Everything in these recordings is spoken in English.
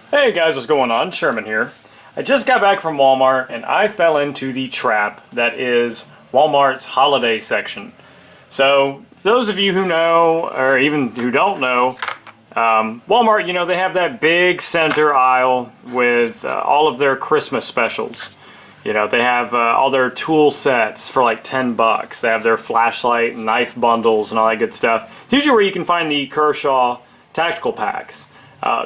Hey guys, what's going on? Sherman here. I just got back from Walmart and I fell into the trap that is Walmart's holiday section. So, for those of you who know, or even who don't know, Walmart, you know, they have that big center aisle with all of their Christmas specials. You know, they have all their tool sets for like 10 bucks. They have their flashlight and knife bundles and all that good stuff. It's usually where you can find the Kershaw tactical packs.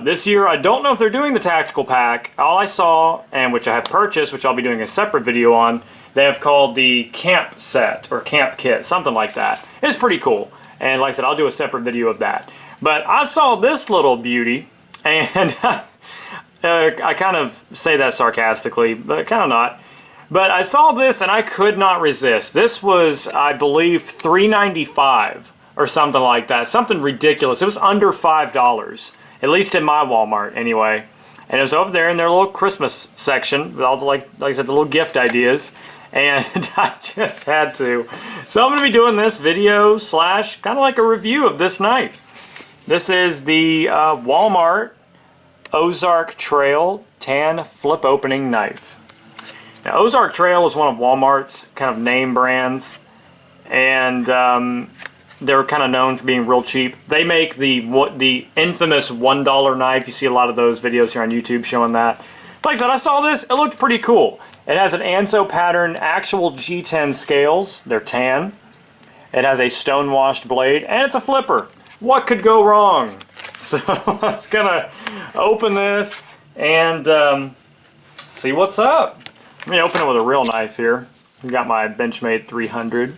This year, I don't know if they're doing the tactical pack. All I saw, and which I have purchased, which I'll be doing a separate video on, they have called the camp set, or camp kit, something like that. It's pretty cool. And like I said, I'll do a separate video of that. But I saw this little beauty, and I kind of say that sarcastically, but kind of not. But I saw this, and I could not resist. This was, I believe, $3.95 or something like that. Something ridiculous. It was under $5. At least in my Walmart, anyway. And it was over there in their little Christmas section with all the, like I said, the little gift ideas. And I just had to. So I'm going to be doing this video slash kind of like a review of this knife. This is the Walmart Ozark Trail tan flip opening knife. Now, Ozark Trail is one of Walmart's kind of name brands. And they're kind of known for being real cheap. They make the infamous $1 knife. You see a lot of those videos here on YouTube showing that. Like I said, I saw this. It looked pretty cool. It has an Anso pattern, actual G10 scales. They're tan. It has a stone-washed blade, and it's a flipper. What could go wrong? So I'm just gonna open this and see what's up. Let me open it with a real knife here. I got my Benchmade 300.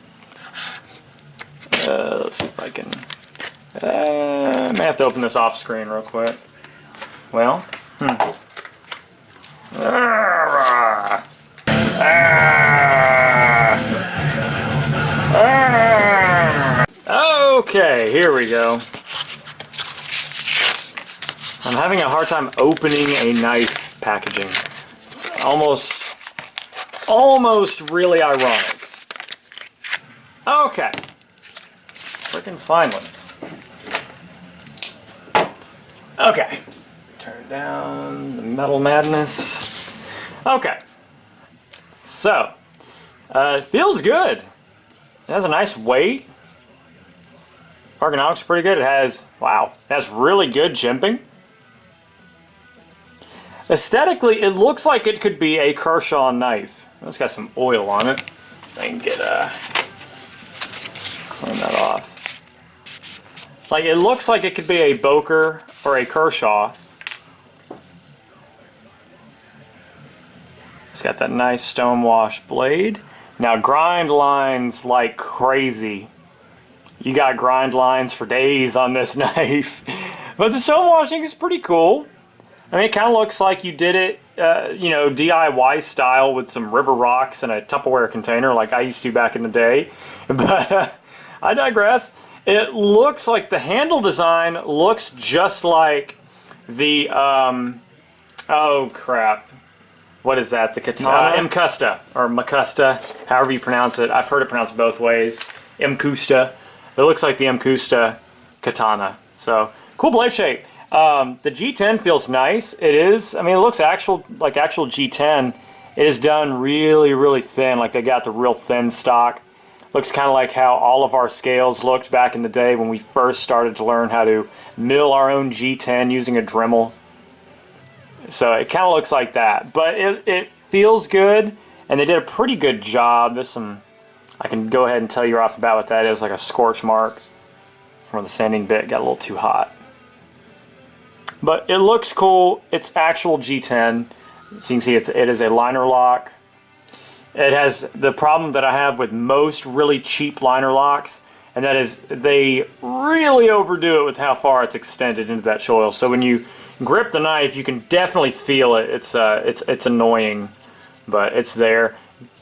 Let's see if I can. I may have to open this off screen real quick. Well, okay, here we go. I'm having a hard time opening a knife packaging. It's almost really ironic. Okay. Freaking finally. Okay. Turn down the metal madness. Okay. So, it feels good. It has a nice weight. Ergonomics pretty good. It has, wow, it has really good jimping. Aesthetically, it looks like it could be a Kershaw knife. It's got some oil on it. I can get clean that off. Like, it looks like it could be a Boker or a Kershaw. It's got that nice stone wash blade. Now, grind lines like crazy. You got grind lines for days on this knife. But the stone washing is pretty cool. I mean, it kind of looks like you did it, you know, DIY style with some river rocks in a Tupperware container like I used to back in the day. But I digress. It looks like the handle design looks just like the, oh crap, what is that, the katana? Mkusta, or Makusta, however you pronounce it. I've heard it pronounced both ways. Mkusta. It looks like the Mkusta katana. So, cool blade shape. The G10 feels nice. It is, I mean, it looks like actual G10. It is done really, really thin, like they got the real thin stock. Looks kind of like how all of our scales looked back in the day when we first started to learn how to mill our own G10 using a Dremel. So it kind of looks like that. But it feels good, and they did a pretty good job. There's some, I can go ahead and tell you right off the bat what that is, like a scorch mark from where the sanding bit got a little too hot. But it looks cool. It's actual G10. So you can see it is a liner lock. It has the problem that I have with most really cheap liner locks, and that is they really overdo it with how far it's extended into that choil. So when you grip the knife, you can definitely feel it. It's annoying, but it's there.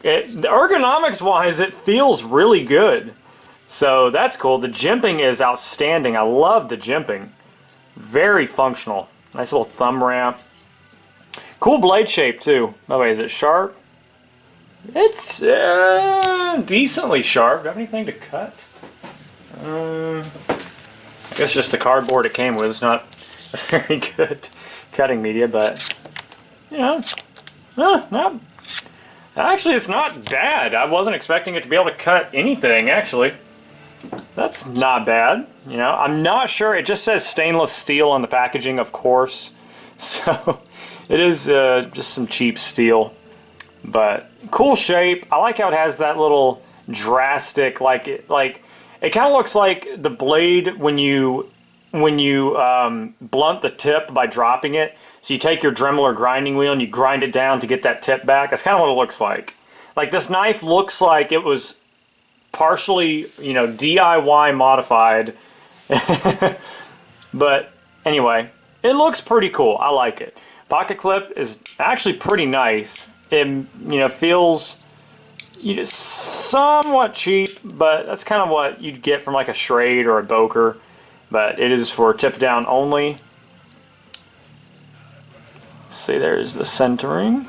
Ergonomics-wise, it feels really good. So that's cool. The jimping is outstanding. I love the jimping. Very functional. Nice little thumb ramp. Cool blade shape too. By the way, is it sharp? It's decently sharp. Do I have anything to cut? I guess just the cardboard it came with is not very good. cutting media, but you know, no. Actually, it's not bad. I wasn't expecting it to be able to cut anything, actually. That's not bad. You know, I'm not sure. It just says stainless steel on the packaging, of course. So it is just some cheap steel. But cool shape. I like how it has that little drastic, like it kind of looks like the blade when you blunt the tip by dropping it. So you take your Dremel or grinding wheel and you grind it down to get that tip back. That's kind of what it looks like. Like this knife looks like it was partially, you know, DIY modified. But anyway, it looks pretty cool. I like it. Pocket clip is actually pretty nice. It, you know, feels somewhat cheap, but that's kind of what you'd get from like a Schrade or a Boker. But it is for tip down only. See, there's the centering.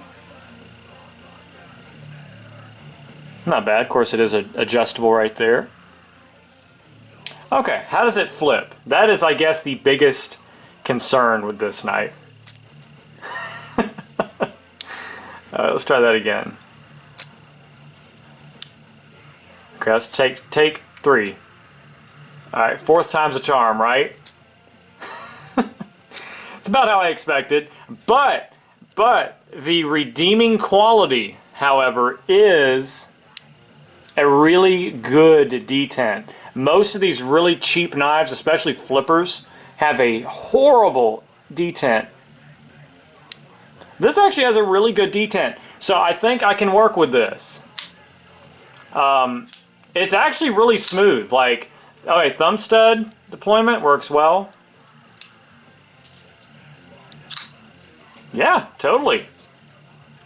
Not bad. Of course, it is adjustable right there. Okay, how does it flip? That is, I guess, the biggest concern with this knife. Let's try that again. Okay, let's take 3. Alright, 4th time's a charm, right? It's about how I expected. But the redeeming quality, however, is a really good detent. Most of these really cheap knives, especially flippers, have a horrible detent. This actually has a really good detent, so I think I can work with this. It's actually really smooth. Like, okay, thumb stud deployment works well. Yeah, totally.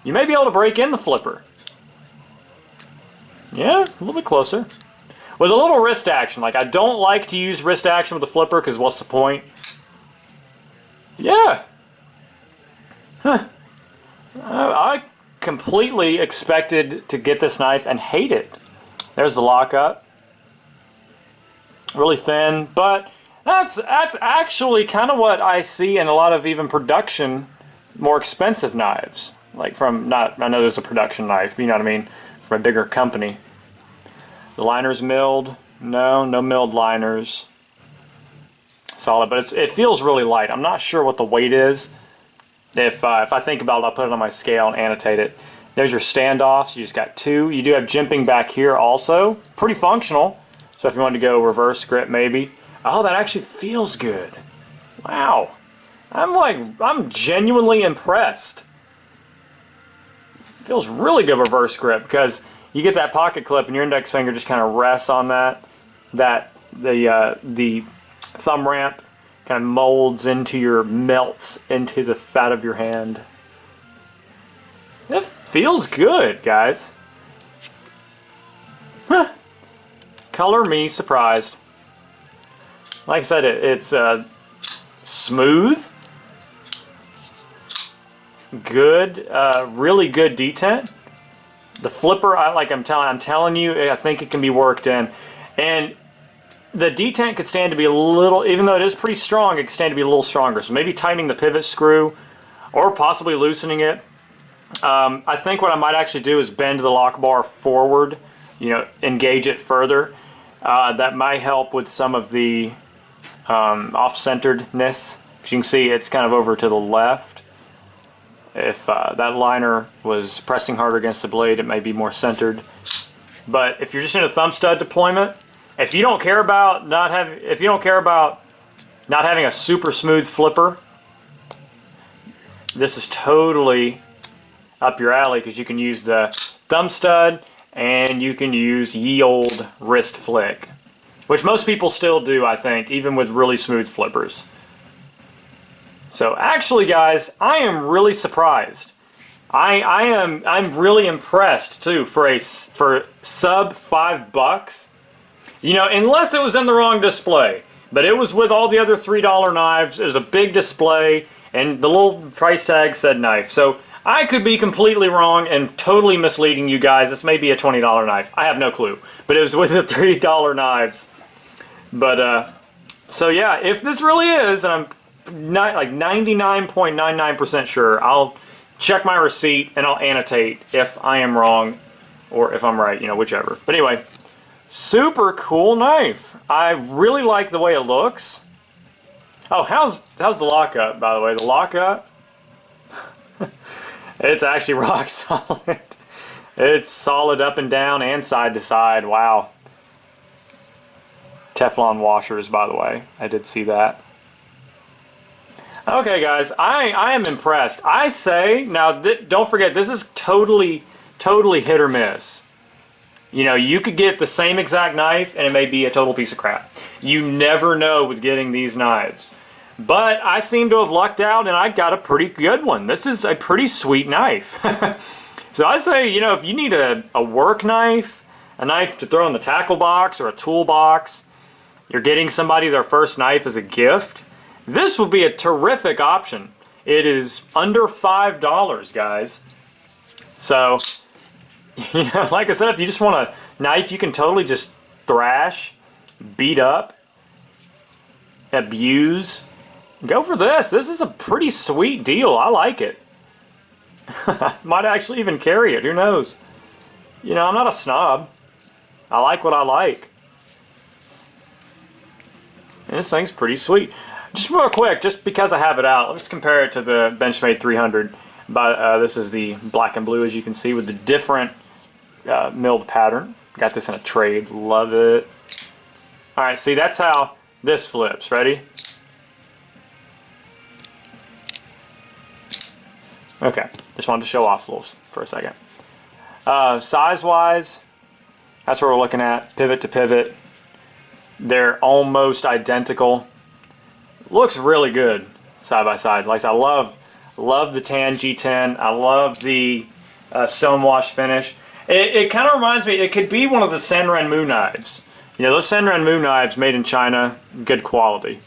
You may be able to break in the flipper. Yeah, a little bit closer. With a little wrist action. Like, I don't like to use wrist action with the flipper because what's the point? Yeah. Huh. I completely expected to get this knife and hate it. There's the lockup. Really thin, but that's actually kind of what I see in a lot of even production, more expensive knives. Like from, I know there's a production knife, but you know what I mean, from a bigger company. The liner's milled. No milled liners. Solid, but it feels really light. I'm not sure what the weight is. If I think about it, I'll put it on my scale and annotate it. There's your standoffs. You just got 2. You do have jimping back here also. Pretty functional. So if you want to go reverse grip maybe. Oh, that actually feels good. Wow. I'm genuinely impressed. Feels really good reverse grip because you get that pocket clip and your index finger just kind of rests on the thumb ramp kind of molds into melts into the fat of your hand. It feels good, guys. Huh. Color me surprised. Like I said, it's smooth, good, really good detent. The flipper, I'm telling you, I think it can be worked in, and the detent could stand to be a little, even though it is pretty strong, it could stand to be a little stronger. So maybe tightening the pivot screw, or possibly loosening it. I think what I might actually do is bend the lock bar forward, you know, engage it further. That might help with some of the off-centeredness. As you can see, it's kind of over to the left. If that liner was pressing harder against the blade, it may be more centered. But if you're just in a thumb stud deployment, if you don't care about not having a super smooth flipper, this is totally up your alley because you can use the thumb stud and you can use ye old wrist flick, which most people still do, I think, even with really smooth flippers. So actually, guys, I am really surprised. I'm really impressed too for sub $5. You know, unless it was in the wrong display, but it was with all the other $3 knives. It was a big display, and the little price tag said knife. So I could be completely wrong and totally misleading you guys. This may be a $20 knife. I have no clue, but it was with the $3 knives. But so yeah, if this really is, and not like 99.99% sure. I'll check my receipt and I'll annotate if I am wrong or if I'm right, you know, whichever. But anyway, super cool knife. I really like the way it looks. Oh, how's the lockup, by the way? The lockup, it's actually rock solid. It's solid up and down and side to side. Wow. Teflon washers, by the way. I did see that. Okay, guys, I am impressed. I say, now, don't forget, this is totally hit or miss. You know, you could get the same exact knife and it may be a total piece of crap. You never know with getting these knives. But I seem to have lucked out and I got a pretty good one. This is a pretty sweet knife. So I say, you know, if you need a work knife, a knife to throw in the tackle box or a toolbox, you're getting somebody their first knife as a gift, this would be a terrific option. It is under $5, guys. So, you know, like I said, if you just want a knife you can totally just thrash, beat up, abuse, go for this. This is a pretty sweet deal. I like it. Might actually even carry it. Who knows? You know, I'm not a snob. I like what I like. And this thing's pretty sweet. Just real quick, just because I have it out, let's compare it to the Benchmade 300. But this is the black and blue, as you can see, with the different milled pattern. Got this in a trade. Love it. All right, see, that's how this flips. Ready? Okay, just wanted to show off a little for a second. Size-wise, that's what we're looking at. Pivot to pivot. They're almost identical. Looks really good side by side. Like I love the tan G10. I love the stonewash finish. It kind of reminds me, it could be one of the Senran knives. You know, those Senran knives made in China, good quality.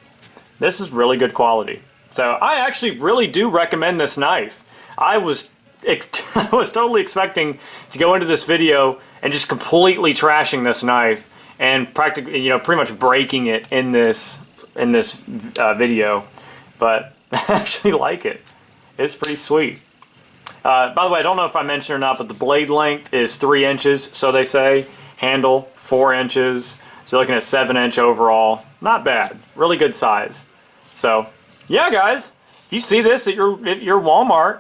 This is really good quality. So I actually really do recommend this knife. I was totally expecting to go into this video and just completely trashing this knife and practically, you know, pretty much breaking it in this video, but I actually like it. It's pretty sweet. By the way, I don't know if I mentioned or not, but the blade length is 3 inches, so they say. Handle 4 inches, so you're looking at 7-inch overall. Not bad. Really good size. So yeah, guys, if you see this at your Walmart,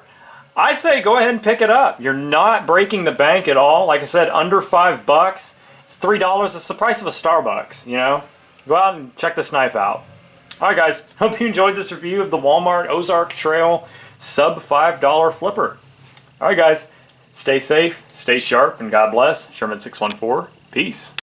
I say go ahead and pick it up. You're not breaking the bank at all. Like I said, under $5. It's $3. It's the price of a Starbucks, you know? Go out and check this knife out. Alright, guys, hope you enjoyed this review of the Walmart Ozark Trail sub $5 flipper. Alright, guys, stay safe, stay sharp, and God bless. Sherman614. Peace.